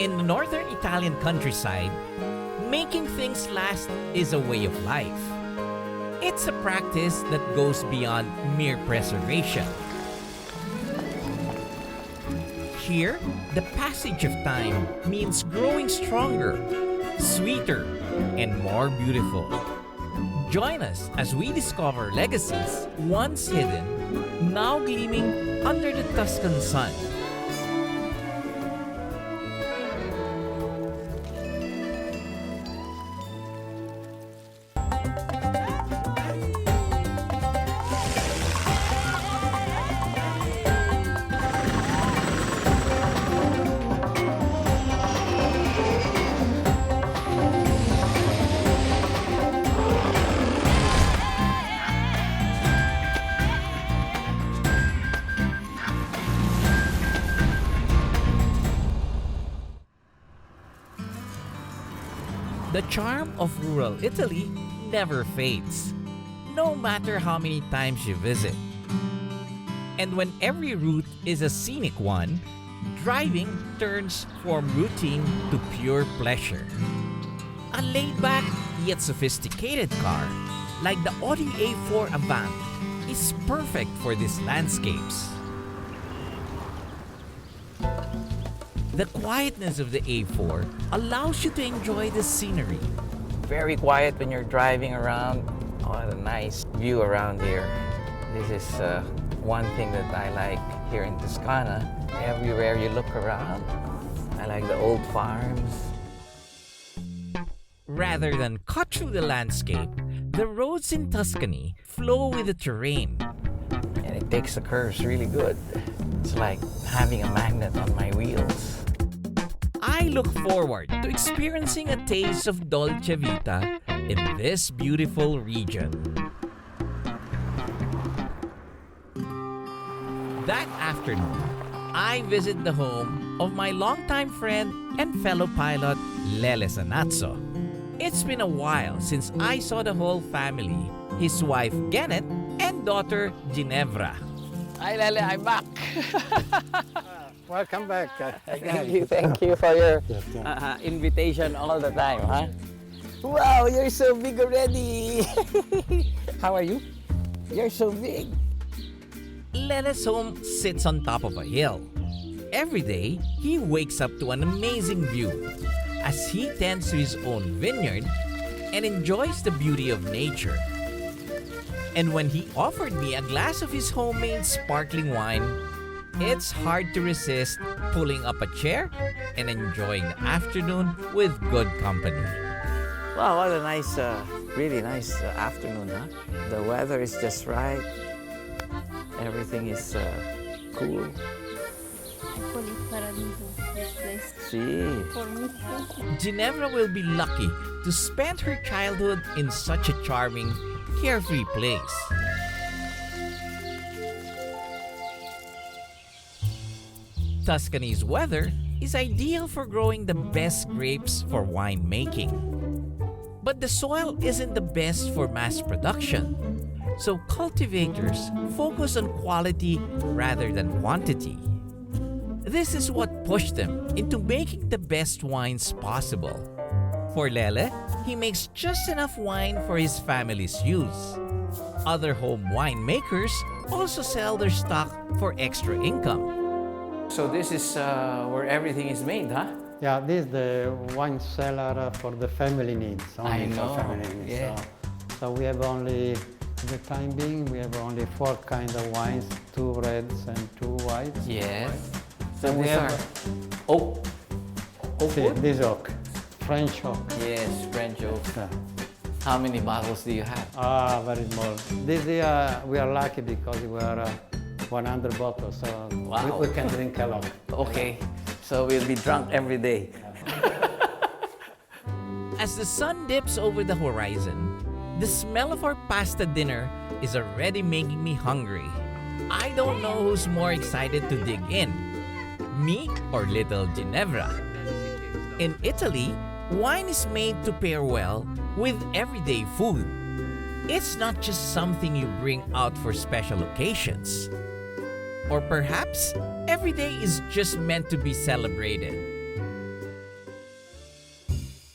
In the northern Italian countryside, making things last is a way of life. It's a practice that goes beyond mere preservation. Here, the passage of time means growing stronger, sweeter, and more beautiful. Join us as we discover legacies once hidden, now gleaming under the Tuscan sun. The charm of rural Italy never fades, no matter how many times you visit. And when every route is a scenic one, driving turns from routine to pure pleasure. A laid-back yet sophisticated car, like the Audi A4 Avant, is perfect for these landscapes. The quietness of the A4 allows you to enjoy the scenery. Very quiet when you're driving around. Oh, what a nice view around here. This is one thing that I like here in Toscana. Everywhere you look around, I like the old farms. Rather than cut through the landscape, the roads in Tuscany flow with the terrain. And it takes the curves really good. It's like having a magnet on my wheels. I look forward to experiencing a taste of Dolce Vita in this beautiful region. That afternoon, I visit the home of my longtime friend and fellow pilot, Lele Sanazzo. It's been a while since I saw the whole family, his wife, Genet, and daughter, Ginevra. Hi, Lele, I'm back. Welcome back. Thank you for your invitation all the time, huh? Wow, you're so big already. How are you? You're so big. Lele's home sits on top of a hill. Every day, he wakes up to an amazing view as he tends to his own vineyard and enjoys the beauty of nature. And when he offered me a glass of his homemade sparkling wine, it's hard to resist pulling up a chair and enjoying the afternoon with good company. Wow, what a nice, really nice afternoon, huh? The weather is just right. Everything is cool. See. Ginevra will be lucky to spend her childhood in such a charming, carefree place. Tuscany's weather is ideal for growing the best grapes for wine making. But the soil isn't the best for mass production, so cultivators focus on quality rather than quantity. This is what pushed them into making the best wines possible. For Lele, he makes just enough wine for his family's use. Other home winemakers also sell their stock for extra income. So this is where everything is made, huh? Yeah, this is the wine cellar for the family needs. I know, for family needs. yeah. So we have only, for the time being, we have only 4 kinds of wines, 2 reds and 2 whites. Yes. So we these have are oak. Oak see, wood? this oak, French oak. Yes, French oak. Yeah. How many bottles do you have? Very small. This year we are lucky because we are 100 bottles, so Wow. we can drink a lot. Okay, so we'll be drunk every day. As the sun dips over the horizon, the smell of our pasta dinner is already making me hungry. I don't know who's more excited to dig in, me or little Ginevra. In Italy, wine is made to pair well with everyday food. It's not just something you bring out for special occasions. Or perhaps every day is just meant to be celebrated.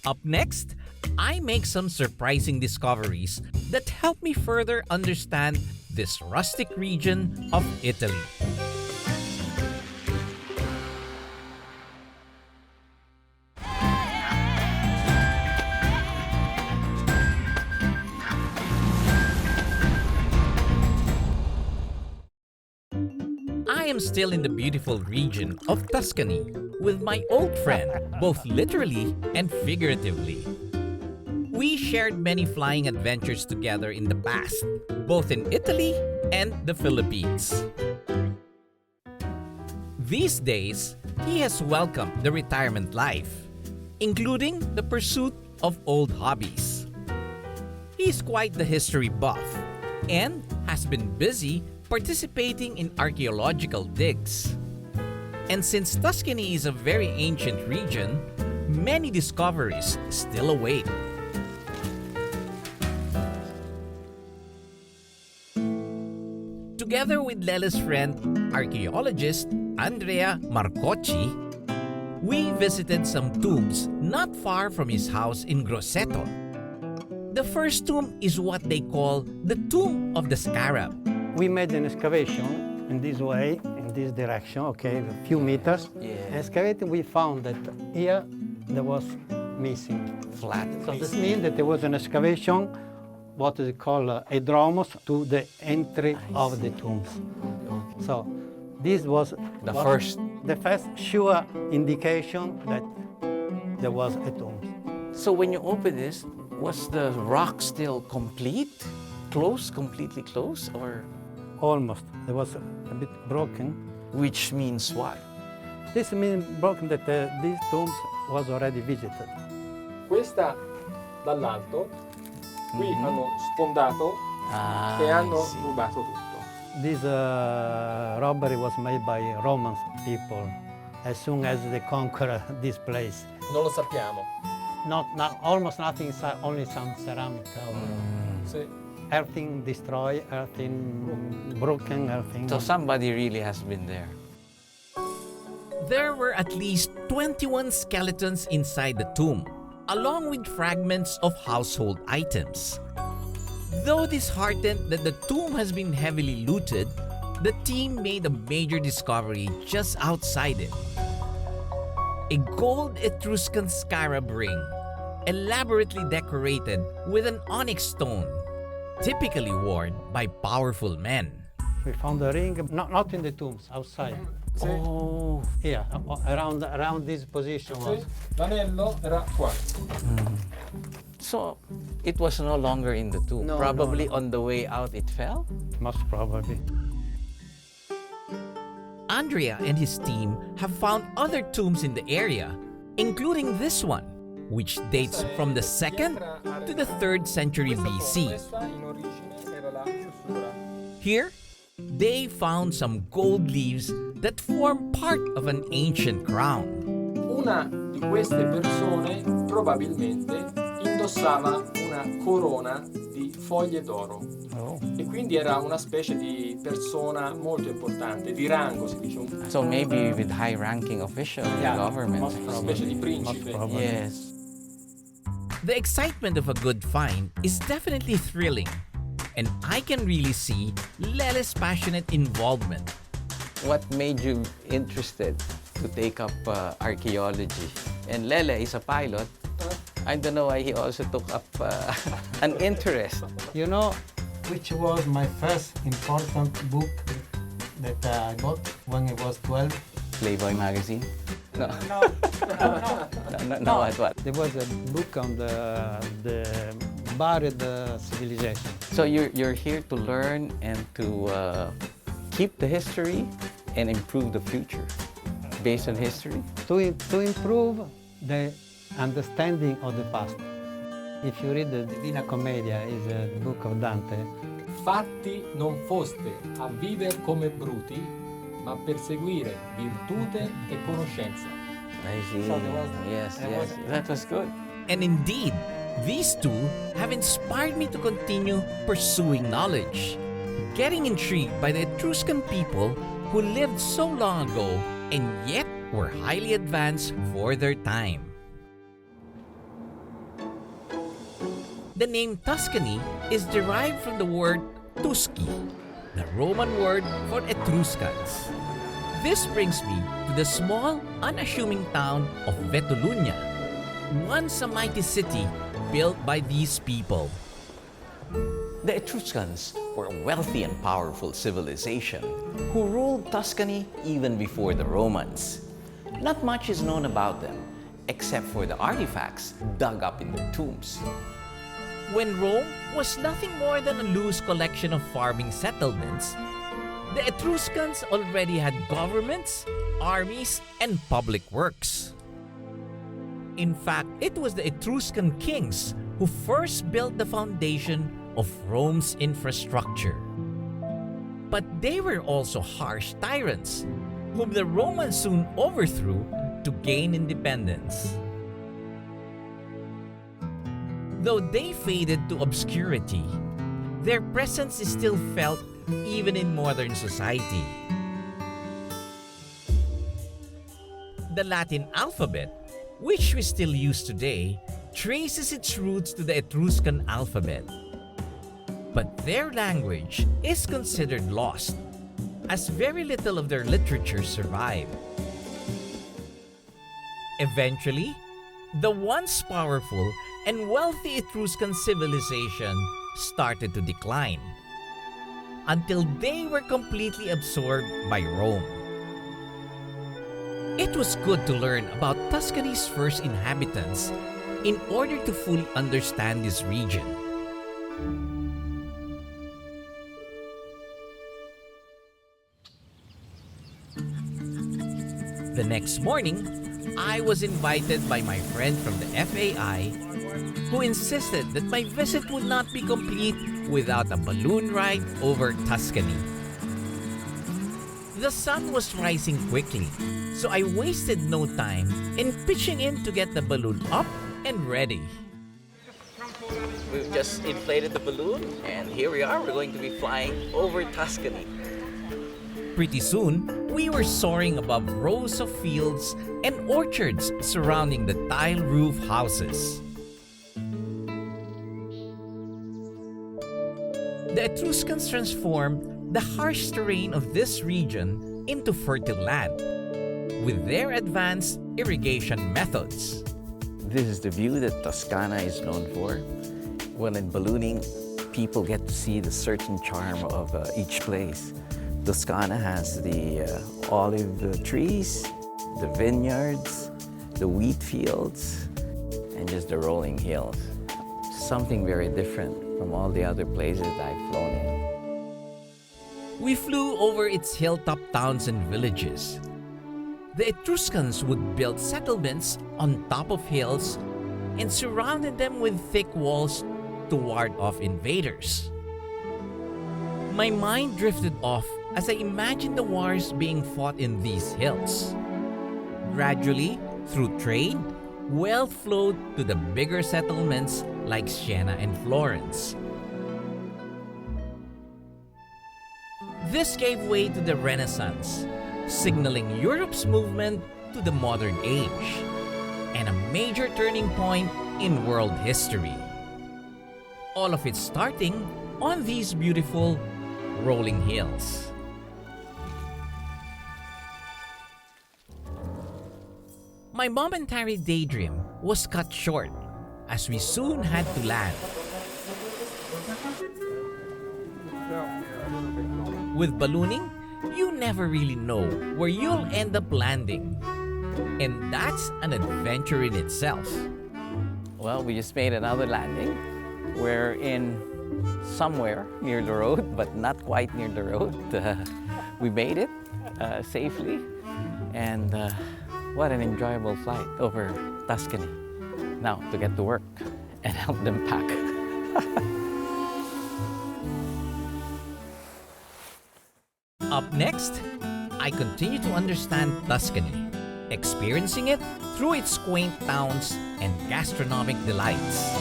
Up next, I make some surprising discoveries that help me further understand this rustic region of Italy. I am still in the beautiful region of Tuscany with my old friend, both literally and figuratively. We shared many flying adventures together in the past, both in Italy and the Philippines. These days, he has welcomed the retirement life, including the pursuit of old hobbies. He's quite the history buff and has been busy participating in archaeological digs. And since Tuscany is a very ancient region, many discoveries still await. Together with Lele's friend, archaeologist Andrea Marcocci, we visited some tombs not far from his house in Grosseto. The first tomb is what they call the Tomb of the Scarab. We made an excavation in this way, in this direction, okay, a few meters. Excavating, we found that here there was missing. Flat. So this means that there was an excavation, what is called a dromos, to the entry of the tombs. So this was The first sure indication that there was a tomb. So when you open this, was the rock still complete? Close, completely close, or? Almost. It was a bit broken. Which means what? This means broken that these tombs was already visited. Questa dall'alto, qui hanno sfondato e hanno rubato tutto. This robbery was made by Roman people as soon as they conquered this place. Non lo sappiamo. Almost nothing inside, only some ceramic. Sì. Everything destroyed, everything broken, everything. So somebody really has been there. There were at least 21 skeletons inside the tomb, along with fragments of household items. Though disheartened that the tomb has been heavily looted, the team made a major discovery just outside it. A gold Etruscan scarab ring, elaborately decorated with an onyx stone, typically worn by powerful men. We found the ring, not in the tombs, outside. Oh. Here, around this position. Sì. L'anello era qua. So it was no longer in the tomb. No, Probably no. on the way out it fell? Most probably. Andrea and his team have found other tombs in the area, including this one, which dates from the 2nd to the 3rd century BC. Questa in origine era la chiusura. Here, they found some gold leaves that form part of an ancient crown. Una di queste persone probabilmente indossava una corona di foglie d'oro e quindi era una specie di persona molto importante, di rango si dice, So maybe with high-ranking official in the government. una specie di principe. Yes. The excitement of a good find is definitely thrilling, and I can really see Lele's passionate involvement. What made you interested to take up archaeology? And Lele is a pilot. I don't know why he also took up an interest. You know which was my first important book that I bought when I was 12? Playboy magazine? No. No. What? There was a book on the buried civilization. So you're here to learn and to keep the history and improve the future based on history? To improve the understanding of the past. If you read the Divina Commedia, is a book of Dante. Fatti non foste a viver come bruti, ma a perseguire virtute e conoscenza. I see. So there was- yes. there was- That was good. And indeed, these two have inspired me to continue pursuing knowledge, getting intrigued by the Etruscan people who lived so long ago and yet were highly advanced for their time. The name Tuscany is derived from the word Tusci, the Roman word for Etruscans. This brings me to the small, unassuming town of Vetulonia, once a mighty city built by these people. The Etruscans were a wealthy and powerful civilization who ruled Tuscany even before the Romans. Not much is known about them, except for the artifacts dug up in their tombs. When Rome was nothing more than a loose collection of farming settlements, the Etruscans already had governments, armies, and public works. In fact, it was the Etruscan kings who first built the foundation of Rome's infrastructure. But they were also harsh tyrants, whom the Romans soon overthrew to gain independence. Though they faded to obscurity, their presence is still felt even in modern society. The Latin alphabet, which we still use today, traces its roots to the Etruscan alphabet. But their language is considered lost, as very little of their literature survived. Eventually, the once powerful and wealthy Etruscan civilization started to decline, until they were completely absorbed by Rome. It was good to learn about Tuscany's first inhabitants in order to fully understand this region. The next morning, I was invited by my friend from the FAI, who insisted that my visit would not be complete without a balloon ride over Tuscany. The sun was rising quickly, so I wasted no time in pitching in to get the balloon up and ready. We've just inflated the balloon, and here we are. We're going to be flying over Tuscany. Pretty soon, we were soaring above rows of fields and orchards surrounding the tile roof houses. The Etruscans transformed the harsh terrain of this region into fertile land with their advanced irrigation methods. This is the view that Toscana is known for. When in ballooning, people get to see the certain charm of each place. Toscana has the olive trees, the vineyards, the wheat fields, and just the rolling hills. Something very different from all the other places I've flown in. We flew over its hilltop towns and villages. The Etruscans would build settlements on top of hills and surrounded them with thick walls to ward off invaders. My mind drifted off as I imagined the wars being fought in these hills. Gradually, through trade, wealth flowed to the bigger settlements like Siena and Florence. This gave way to the Renaissance, signaling Europe's movement to the modern age, and a major turning point in world history. All of it starting on these beautiful rolling hills. My momentary daydream was cut short as we soon had to land. With ballooning, you never really know where you'll end up landing. And that's an adventure in itself. Well, we just made another landing. We're in somewhere near the road, but not quite near the road. We made it safely, and what an enjoyable flight over Tuscany. Now to get to work and help them pack. Up next, I continue to understand Tuscany, experiencing it through its quaint towns and gastronomic delights.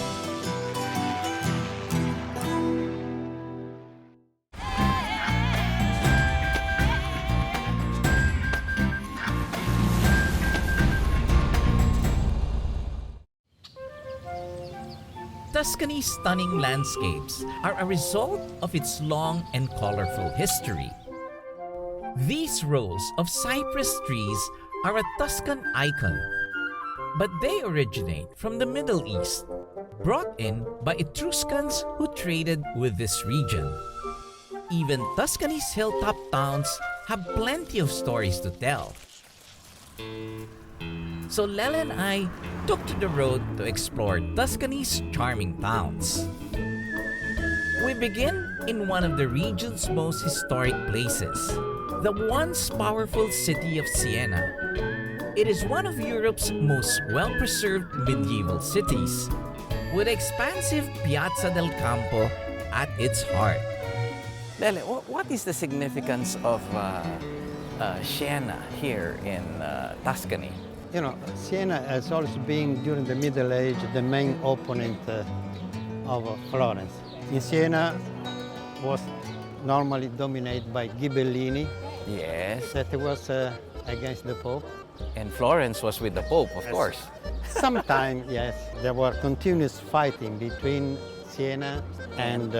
Tuscany's stunning landscapes are a result of its long and colorful history. These rows of cypress trees are a Tuscan icon, but they originate from the Middle East, brought in by Etruscans who traded with this region. Even Tuscany's hilltop towns have plenty of stories to tell. So Lele and I took to the road to explore Tuscany's charming towns. We begin in one of the region's most historic places, the once powerful city of Siena. It is one of Europe's most well-preserved medieval cities, with expansive Piazza del Campo at its heart. Lele, what is the significance of Siena here in Tuscany? You know, Siena has always been, during the Middle Age, the main opponent of Florence. In Siena was normally dominated by Ghibellini. Yes. That was against the Pope. And Florence was with the Pope, of course. Sometimes, yes, there were continuous fighting between Siena and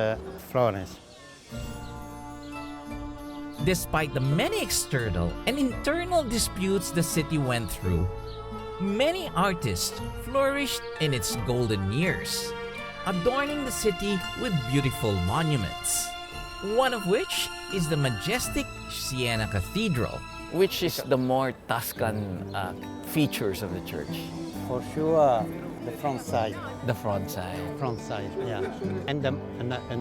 Florence. Despite the many external and internal disputes the city went through, many artists flourished in its golden years, adorning the city with beautiful monuments, one of which is the majestic Siena Cathedral. Which is the more Tuscan features of the church? For sure, the front side. The front side. Front side, yeah. And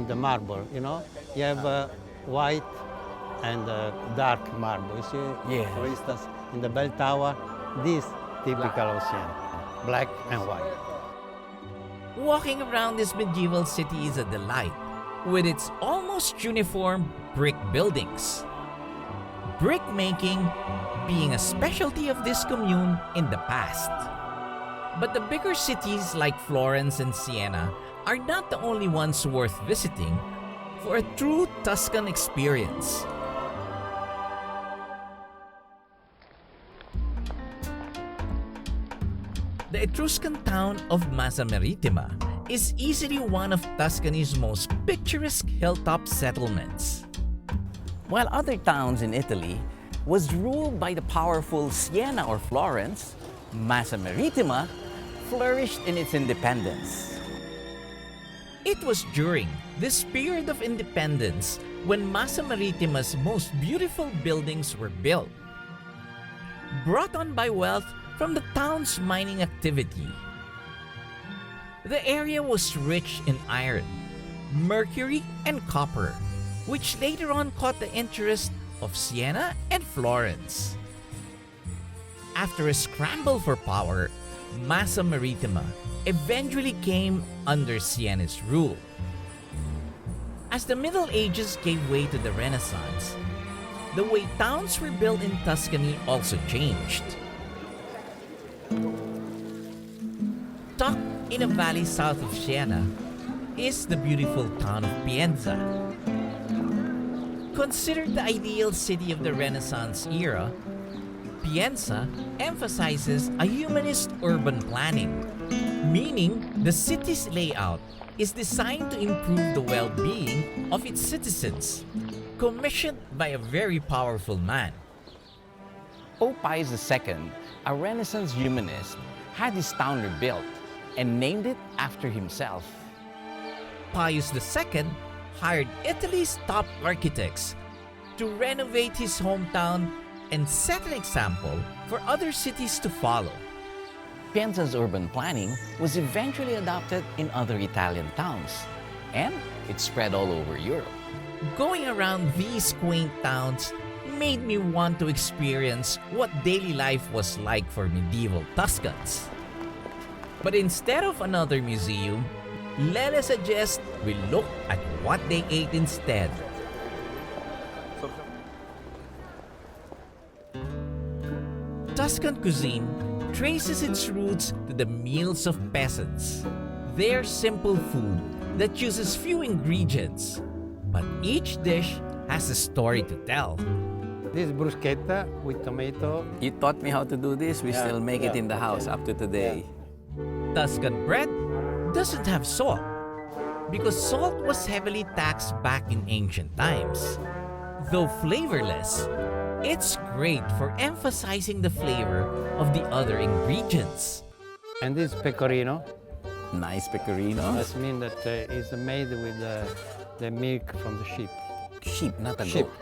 the marble, you know? You have white and dark marble. You see, Yes. for instance, in the bell tower, this typical of Siena, black and white. Walking around this medieval city is a delight, with its almost uniform brick buildings. Brick making being a specialty of this commune in the past. But the bigger cities like Florence and Siena are not the only ones worth visiting for a true Tuscan experience. The Etruscan town of Mazza Meritima is easily one of Tuscany's most picturesque hilltop settlements. While other towns in Italy was ruled by the powerful Siena or Florence, Mazza Meritima flourished in its independence. It was during this period of independence when Mazza Meritima's most beautiful buildings were built, brought on by wealth from the town's mining activity. The area was rich in iron, mercury, and copper, which later on caught the interest of Siena and Florence. After a scramble for power, Mazza Meritima eventually came under Siena's rule. As the Middle Ages gave way to the Renaissance, the way towns were built in Tuscany also changed. Tucked in a valley south of Siena is the beautiful town of Pienza. Considered the ideal city of the Renaissance era, Pienza emphasizes a humanist urban planning, meaning the city's layout is designed to improve the well-being of its citizens, commissioned by a very powerful man. Pope Pius II, a Renaissance humanist, had his town rebuilt and named it after himself. Pius II hired Italy's top architects to renovate his hometown and set an example for other cities to follow. Pienza's urban planning was eventually adopted in other Italian towns, and it spread all over Europe. Going around these quaint towns made me want to experience what daily life was like for medieval Tuscans. But instead of another museum, let us suggest we look at what they ate instead. Tuscan cuisine traces its roots to the meals of peasants. Their simple food that uses few ingredients, but each dish has a story to tell. This bruschetta with tomato. You taught me how to do this. We Yeah, still make it yeah, in the house up to today. Tuscan bread, doesn't have salt because salt was heavily taxed back in ancient times. Though flavorless, it's great for emphasizing the flavor of the other ingredients. And this pecorino, Nice pecorino. that means that it's made with the milk from the sheep. Sheep, not a Sheep. goat.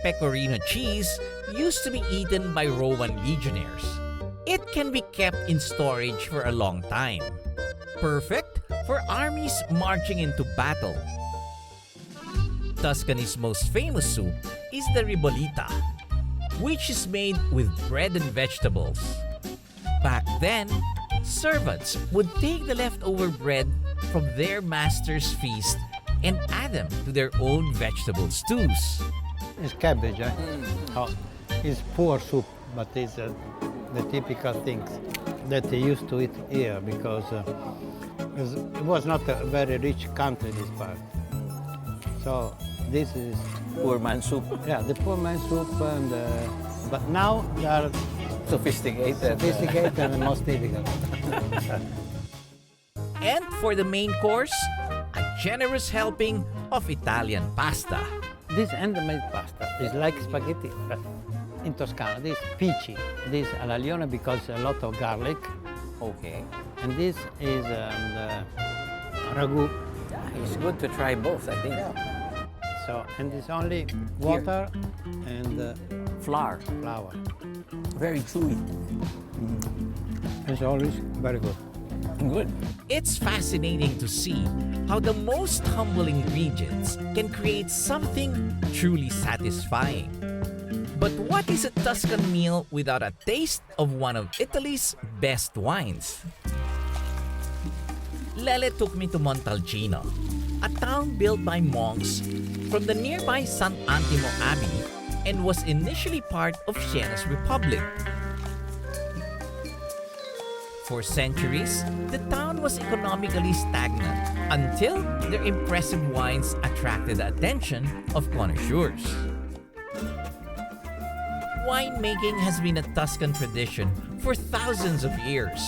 Pecorino cheese used to be eaten by Roman legionnaires. It can be kept in storage for a long time. Perfect for armies marching into battle. Tuscany's most famous soup is the ribollita, which is made with bread and vegetables. Back then, servants would take the leftover bread from their master's feast and add them to their own vegetable stews. It's cabbage, eh? Oh, it's poor soup, but it's the typical things that they used to eat here because it was not a very rich country, this part. So this is, Poor man soup. yeah, the poor man's soup, and, but now they are Sophisticated. sophisticated and most typical. And for the main course, a generous helping of Italian pasta. This handmade pasta is like spaghetti, but in Toscana. This peachy, this all'alione because a lot of garlic, Okay. and this is ragu. Yeah, it's good to try both, I think. So, and it's only water and Flour. flour. Very chewy. It's always very good. Good. It's fascinating to see how the most humble ingredients can create something truly satisfying. But what is a Tuscan meal without a taste of one of Italy's best wines? Lele took me to Montalcino, a town built by monks from the nearby Sant'Antimo Abbey and was initially part of Siena's Republic. For centuries, the town was economically stagnant until their impressive wines attracted the attention of connoisseurs. Winemaking has been a Tuscan tradition for thousands of years.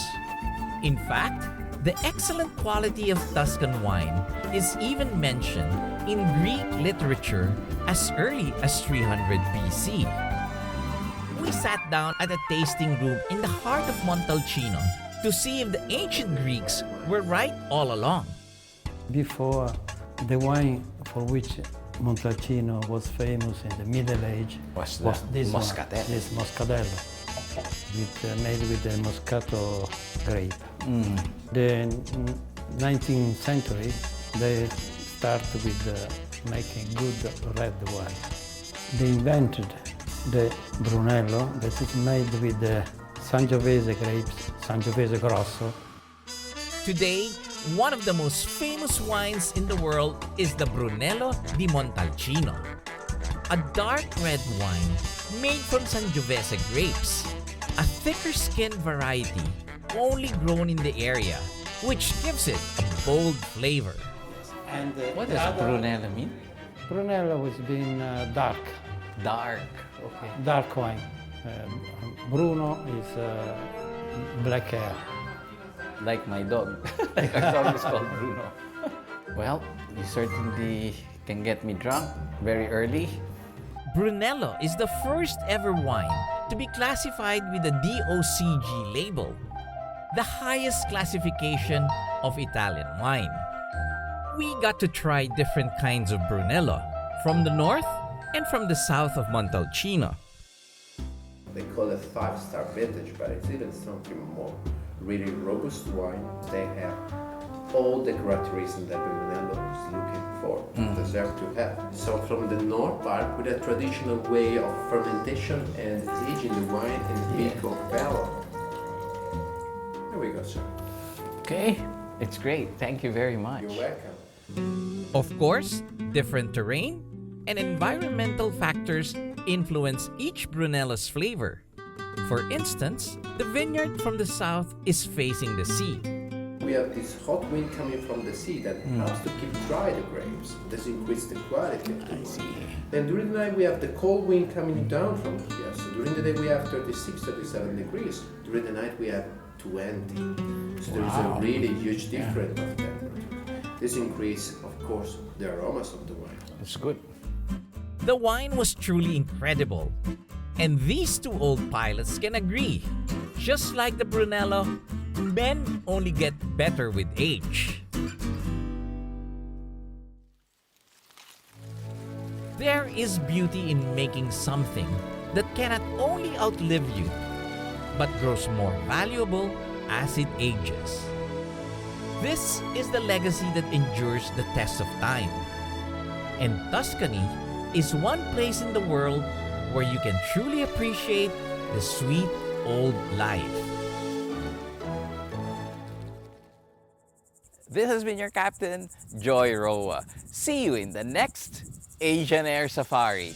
In fact, the excellent quality of Tuscan wine is even mentioned in Greek literature as early as 300 BC. We sat down at a tasting room in the heart of Montalcino to see if the ancient Greeks were right all along. Before, the wine for which Montalcino was famous in the Middle Age Was the this one, Moscadello. this Moscadello, made with the Moscato grape. The 19th century, they start with making good red wine. They invented the Brunello that is made with the Sangiovese grapes, Sangiovese Grosso. Today, one of the most famous wines in the world is the Brunello di Montalcino, a dark red wine made from Sangiovese grapes, a thicker skinned variety only grown in the area, which gives it a bold flavor. And What does Brunello mean? Brunello has been dark, Dark. Okay. dark wine. Bruno is black hair. Like my dog. Our dog is called Bruno. Well, you certainly can get me drunk very early. Brunello is the first ever wine to be classified with the DOCG label, the highest classification of Italian wine. We got to try different kinds of Brunello from the north and from the south of Montalcino. They call it 5-star vintage, but it's even something more. Really robust wine. They have all the characteristics that Brunello is looking for, deserve to have. So from the north part, with a traditional way of fermentation and aging the wine in big oak barrel. Here we go, sir. Okay. It's great. Thank you very much. You're welcome. Of course, different terrain and environmental factors influence each Brunello's flavor. For instance, the vineyard from the south is facing the sea, we have this hot wind coming from the sea that helps to keep dry the grapes. This increases the quality of the wine. Then during the night we have the cold wind coming down from here. So during the day we have 36, 37 degrees. During the night we have 20. So there is a really huge difference of temperature. This increases, of course, the aromas of the wine. That's good. The wine was truly incredible. And these two old pilots can agree. Just like the Brunello, men only get better with age. There is beauty in making something that cannot only outlive you, but grows more valuable as it ages. This is the legacy that endures the test of time. And Tuscany is one place in the world where you can truly appreciate the sweet old life. This has been your captain, Joy Roa. See you in the next Asian Air Safari.